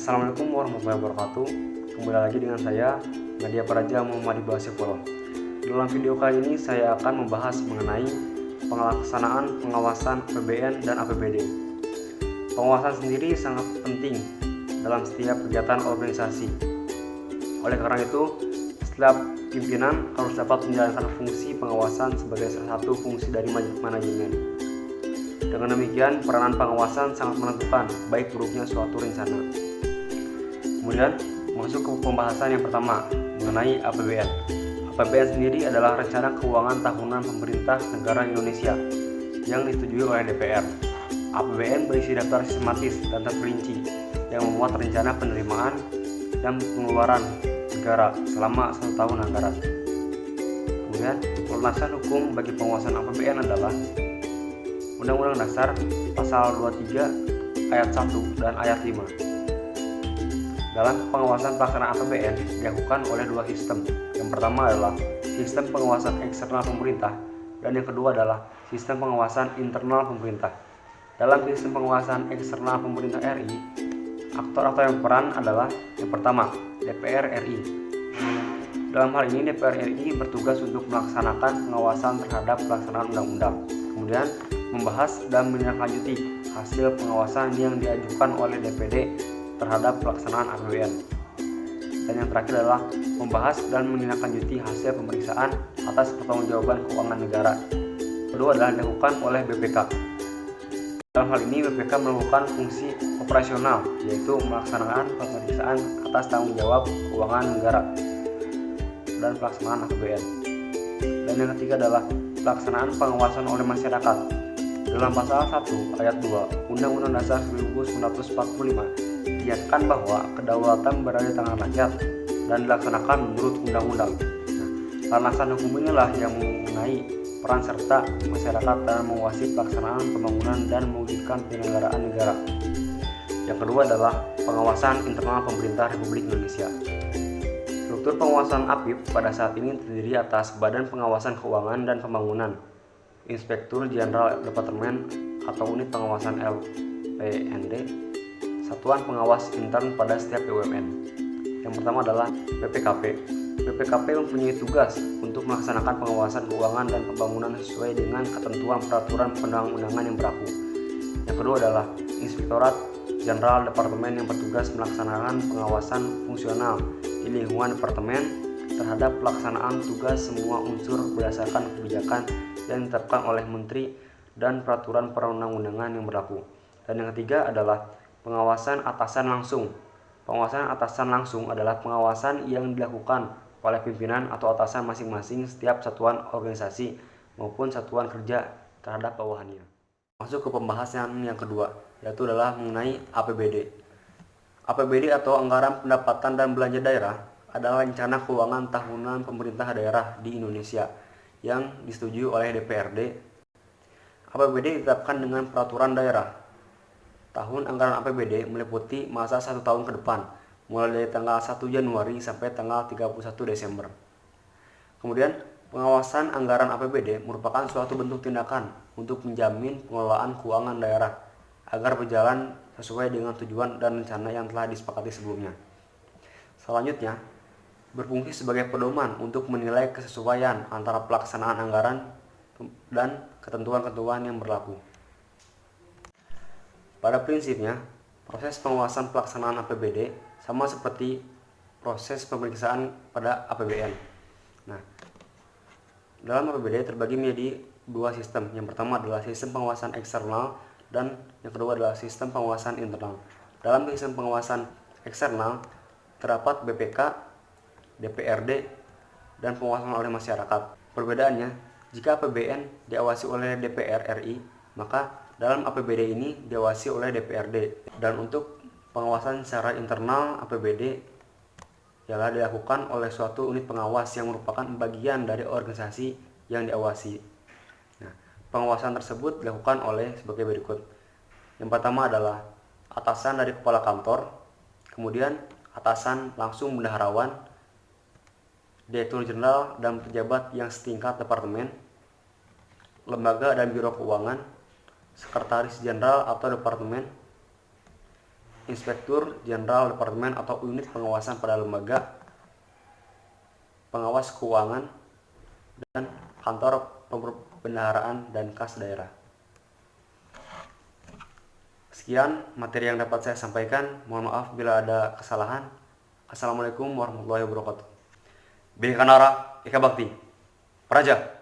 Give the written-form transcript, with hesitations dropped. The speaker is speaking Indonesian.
Assalamualaikum warahmatullahi wabarakatuh. Kembali lagi dengan saya, Nadia Praja Muhammad Ibrahim. Dalam video kali ini saya akan membahas mengenai pelaksanaan pengawasan APBN dan APBD. Pengawasan sendiri sangat penting dalam setiap kegiatan organisasi. Oleh karena itu, setiap pimpinan harus dapat menjalankan fungsi pengawasan sebagai salah satu fungsi dari manajemen. Dengan demikian, peranan pengawasan sangat menentukan baik buruknya suatu rencana. Kemudian, masuk ke pembahasan yang pertama mengenai APBN. APBN sendiri adalah rencana keuangan tahunan pemerintah negara Indonesia yang disetujui oleh DPR. APBN berisi daftar sistematis dan terperinci yang memuat rencana penerimaan dan pengeluaran negara selama 1 tahun anggaran. Kemudian, landasan hukum bagi pengawasan APBN adalah Undang-Undang Dasar Pasal 23 Ayat 1 dan Ayat 5. Dalam pengawasan pelaksanaan APBN dilakukan oleh dua sistem. Yang pertama adalah sistem pengawasan eksternal pemerintah dan yang kedua adalah sistem pengawasan internal pemerintah. Dalam sistem pengawasan eksternal pemerintah RI, aktor-aktor yang berperan adalah yang pertama, DPR RI. Dalam hal ini DPR RI bertugas untuk melaksanakan pengawasan terhadap pelaksanaan undang-undang. Kemudian membahas dan menindaklanjuti hasil pengawasan yang diajukan oleh DPD terhadap pelaksanaan APBN. Dan yang terakhir adalah membahas dan menindaklanjuti hasil pemeriksaan atas pertanggungjawaban keuangan negara. Kedua adalah dilakukan oleh BPK. Dalam hal ini BPK melakukan fungsi operasional, yaitu melaksanakan pemeriksaan atas tanggung jawab keuangan negara dan pelaksanaan APBN. Dan yang ketiga adalah pelaksanaan pengawasan oleh masyarakat. Dalam pasal 1 ayat 2 Undang-Undang Dasar 1945 dinyatakan bahwa kedaulatan berada di tangan rakyat dan dilaksanakan menurut undang-undang. Landasan hukum inilah yang mengenai peran serta masyarakat dalam menguasai pelaksanaan pembangunan dan mewujudkan penyelenggaraan negara. Yang kedua adalah pengawasan internal pemerintah Republik Indonesia. Struktur pengawasan APIP pada saat ini terdiri atas Badan Pengawasan Keuangan dan Pembangunan, Inspektur Jenderal Departemen atau Unit Pengawasan LPND, Satuan Pengawas Intern pada setiap BUMN. Yang pertama adalah BPKP. BPKP mempunyai tugas untuk melaksanakan pengawasan keuangan dan pembangunan sesuai dengan ketentuan peraturan perundang-undangan yang berlaku. Yang kedua adalah Inspektorat Jenderal Departemen yang bertugas melaksanakan pengawasan fungsional di lingkungan departemen terhadap pelaksanaan tugas semua unsur berdasarkan kebijakan yang ditetapkan oleh Menteri dan peraturan perundang-undangan yang berlaku. Dan yang ketiga adalah pengawasan atasan langsung. Pengawasan atasan langsung adalah pengawasan yang dilakukan oleh pimpinan atau atasan masing-masing setiap satuan organisasi maupun satuan kerja terhadap bawahannya. Masuk ke pembahasan yang kedua, yaitu adalah mengenai APBD. APBD atau Anggaran Pendapatan dan Belanja Daerah adalah rencana keuangan tahunan pemerintah daerah di Indonesia yang disetujui oleh DPRD. APBD ditetapkan dengan peraturan daerah. Tahun anggaran APBD meliputi masa 1 tahun ke depan, mulai dari tanggal 1 Januari sampai tanggal 31 Desember. Kemudian, pengawasan anggaran APBD merupakan suatu bentuk tindakan untuk menjamin pengelolaan keuangan daerah agar berjalan sesuai dengan tujuan dan rencana yang telah disepakati sebelumnya. Selanjutnya, berfungsi sebagai pedoman untuk menilai kesesuaian antara pelaksanaan anggaran dan ketentuan-ketentuan yang berlaku. Pada prinsipnya, proses pengawasan pelaksanaan APBD sama seperti proses pemeriksaan pada APBN. Nah, dalam APBD terbagi menjadi dua sistem. Yang pertama adalah sistem pengawasan eksternal dan yang kedua adalah sistem pengawasan internal. Dalam sistem pengawasan eksternal terdapat BPK, DPRD, dan pengawasan oleh masyarakat. Perbedaannya, jika APBN diawasi oleh DPR RI, maka dalam APBD ini diawasi oleh DPRD. Dan untuk pengawasan secara internal APBD ialah dilakukan oleh suatu unit pengawas yang merupakan bagian dari organisasi yang diawasi. Nah, pengawasan tersebut dilakukan oleh sebagai berikut. Yang pertama adalah atasan dari kepala kantor, kemudian atasan langsung bendaharawan, direktur jenderal dan pejabat yang setingkat departemen, lembaga dan biro keuangan, sekretaris jenderal atau departemen, Inspektur Jenderal Departemen atau unit pengawasan pada lembaga pengawas keuangan dan kantor pembendaharaan dan kas daerah. Sekian materi yang dapat saya sampaikan. Mohon maaf bila ada kesalahan. Assalamualaikum warahmatullahi wabarakatuh. Bhikanara Eka Bakti Praja.